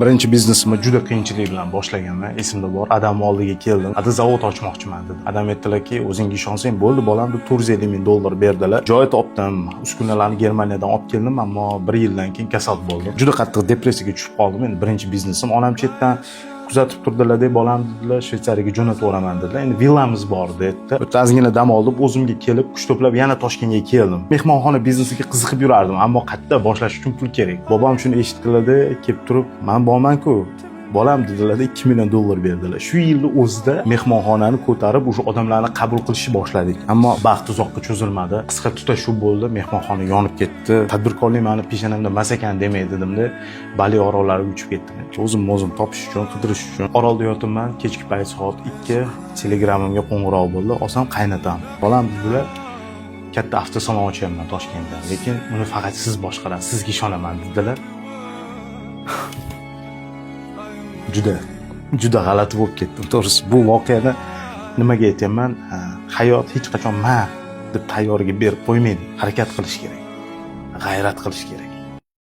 Birinchi biznesimni juda qiyinchilik bilan boshlaganman. Esimda bor. Adam oldiga keldim. Ada zavod ochmoqchiman dedi. Adam aytdilarki, o'zingga ishonsang bo'ldi, bolam deb $450,000 berdilar. Joy topdim. Uskunalarni Germaniyadan olib keldim, ammo 1 yildan keyin kasal bo'ldim. Juda qattiq depressiyaga tushib qoldim. Endi birinchi biznesim. Onam chetdan kuzatib turdilar deb bolam dedilar, Shveysariyaga jo'natib yuboraman dedilar. Endi villamiz bor dedi. O'ta ozgina dam olib, o'zimga kelib, kuch to'plab yana Toshkentga keldim. Mehmonxona biznesiga qiziqib yurardim, ammo qayerda boshlash uchun pul kerak. Bobom shuni eshitdilarda, kelib turib, "Men borman-ku, bolam" dedilar, $2 million berdilar. Shu yilning o'zida mehmonxonani ko'tarib, o'sha odamlarni qabul qilishni boshladik. Ammo baxt uzoqqa cho'zilmadi. Qisqa tutashuv bo'ldi, mehmonxona yonib ketdi. Tadbirkorlik meni peshonamda emas ekan demay dedimda, Bali orollariga uchib ketdim. O'zim topish uchun, qidirish uchun orolda yotibman. Kechki payt soat 2 telegramimga qo'ng'iroq bo'ldi. Olsam qaynatam. Bolam dedilar, katta avtosalon ochyapman Toshkentda, lekin uni faqat siz boshqarasiz, sizga ishonaman dedilar. Juda g'alati bo'lib ketdim. To'g'risi, bu voqeani nimaga aytayapman? Hayot hech qachon "ma" deb tayyorga berib qo'ymaydi. Harakat qilish kerak. G'ayrat qilish kerak.